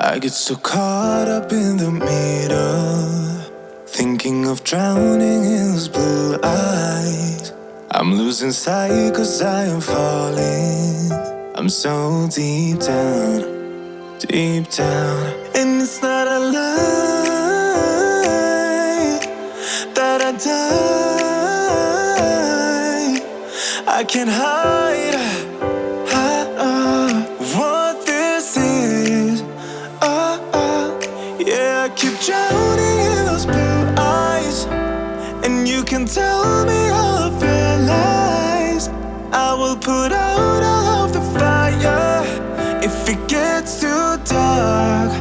I get so caught up in the middle, thinking of drowning in those blue eyes. I'm losing sight 'cause I am falling. I'm so deep down, deep down. And it's not a lie that I die. I can't hide what this is. Yeah, I keep drowning in those blue eyes, and you can tell me all of your lies. I will put out all of the fire if it gets too dark.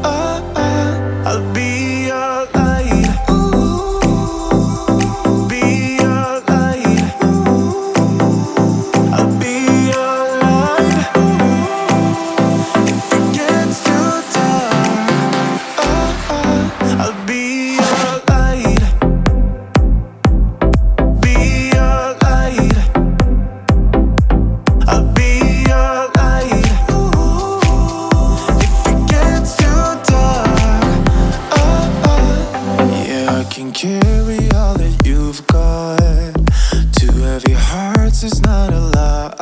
I'll be your light. Be your light. I'll be your light. If it gets too dark, I'll be your light. Be your light. I'll be your light. If it gets too dark, yeah, I can carry all that you've got. Two heavy hearts is not a lie.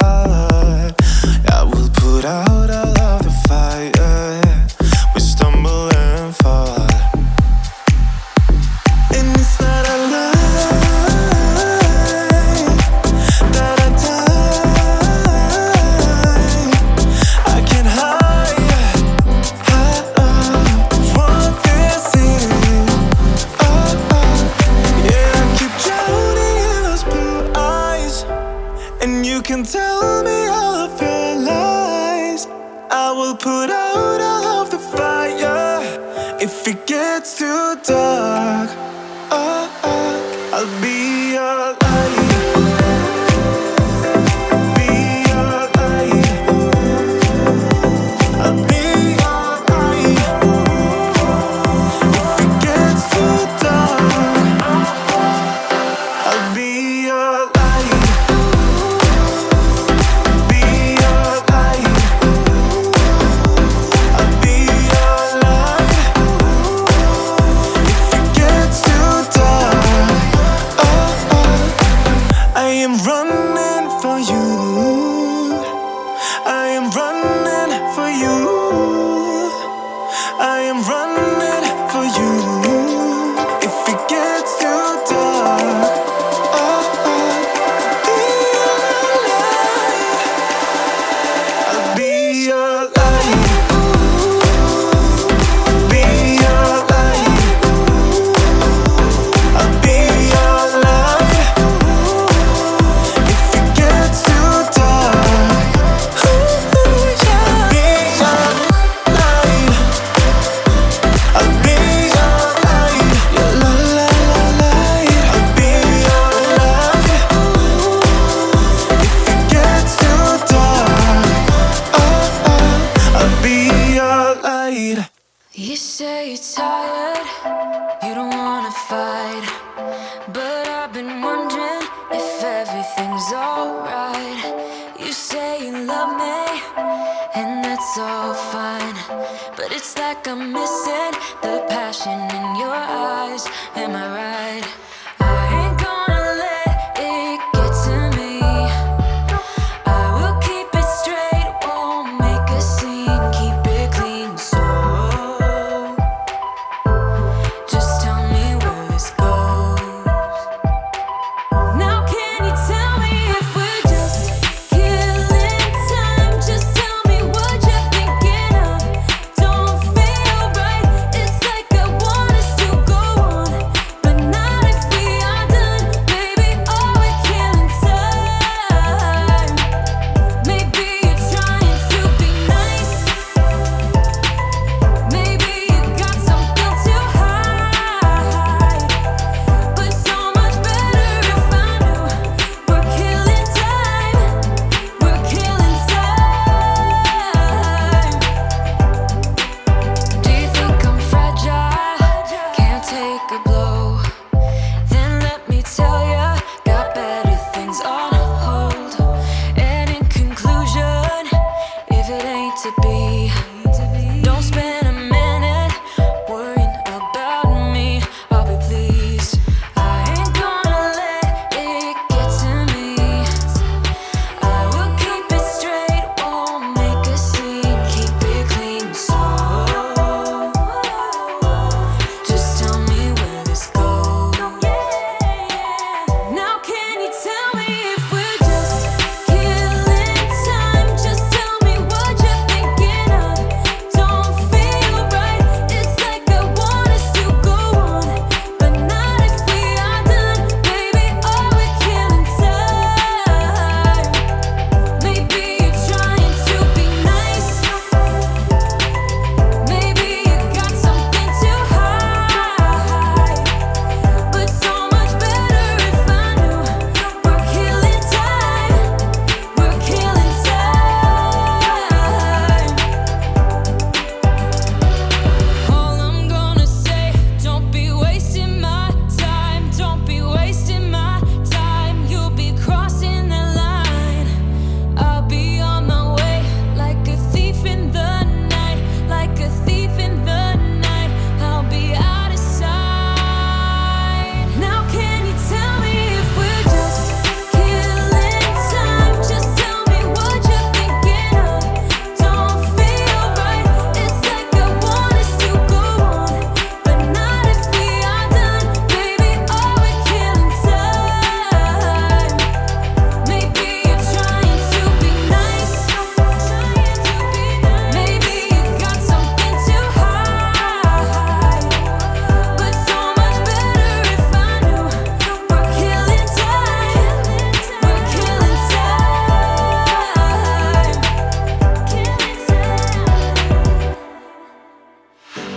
I will put out all of the fire. We stumble and fall, and it's not a lie that I die. I can't hide what this is. Yeah, I keep drowning in those blue eyes, and you can tell me all of your lies. I will put out all of the fire if it gets too dark. I'll be your light. Be your light. I'll be your light. If it gets too dark, I'll be your light. Be your light. I'll be your light. If it gets too dark, I am running for you. I am running for you. I am running for you. If it gets too dark, I'll be your light. Be your light. I'll be your light. If it gets too dark, I'll be your light. I'll be your light. Your light. I'll be your light. If it gets too dark, I'll be your light. You say you're tired, you don't wanna fight, but I've been wondering if everything's alright. You say you love me, and that's all fine, but it's like I'm missing the passion in your eyes. Am I right? I ain't gonna let it get to me. I will keep it straight, won't make a scene, keep it clean. So just tell me where this goes. Now can you tell me if we're just killing time? Just tell me what you're thinking of. Don't feel right. It's like I want us to go on, but not if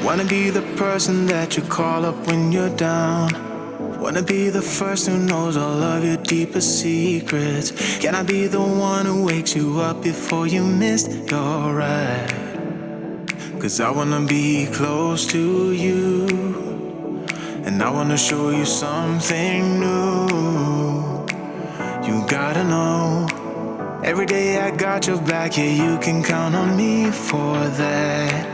Wanna be the person that you call up when you're down. Wanna be the first who knows all of your deepest secrets. Can I be the one who wakes you up before you missed your ride? 'Cause I wanna be close to you, and I wanna show you something new. You gotta know, every day I got your back, yeah, you can count on me for that.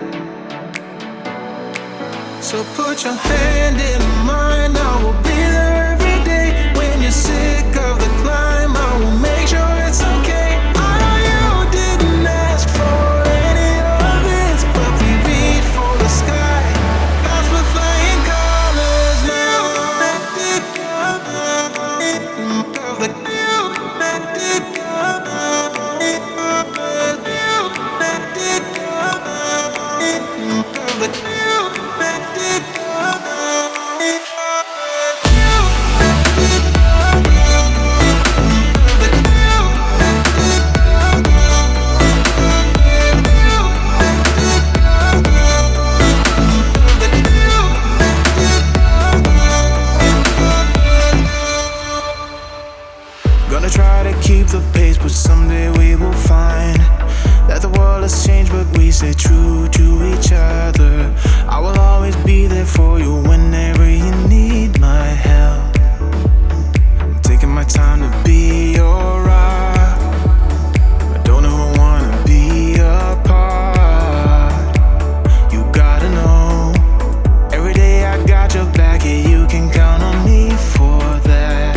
So put your hand in mine, I will be there every day. When you're sick of the climb, I will make sure it's okay. I know you didn't ask for any of this, but we reach for the sky. Clouds were flying colors now. Gonna try to keep the pace, but someday we will find that the world has changed, but we stay true to each other. I will always be there for you whenever you need my help. I'm taking my time to be your rock. I don't ever wanna be apart. You gotta know, every day I got your back, yeah, you can count on me for that.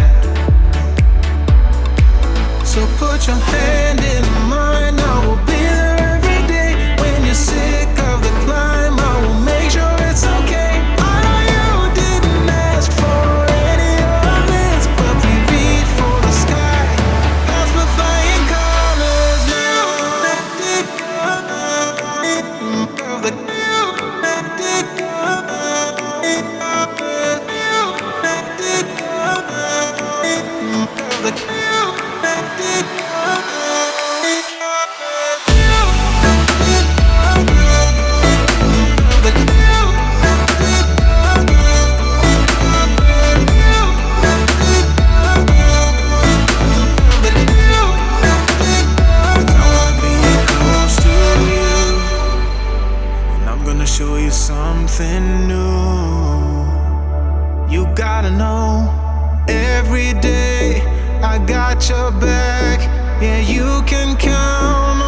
So put your hand in mine, I will be there every day. When you're sick of the climb, I will make sure it's okay. I know you didn't ask for any of this, but we reach for the sky. Clouds were flying colors now. Show you something new. You gotta know, every day I got your back, yeah, you can count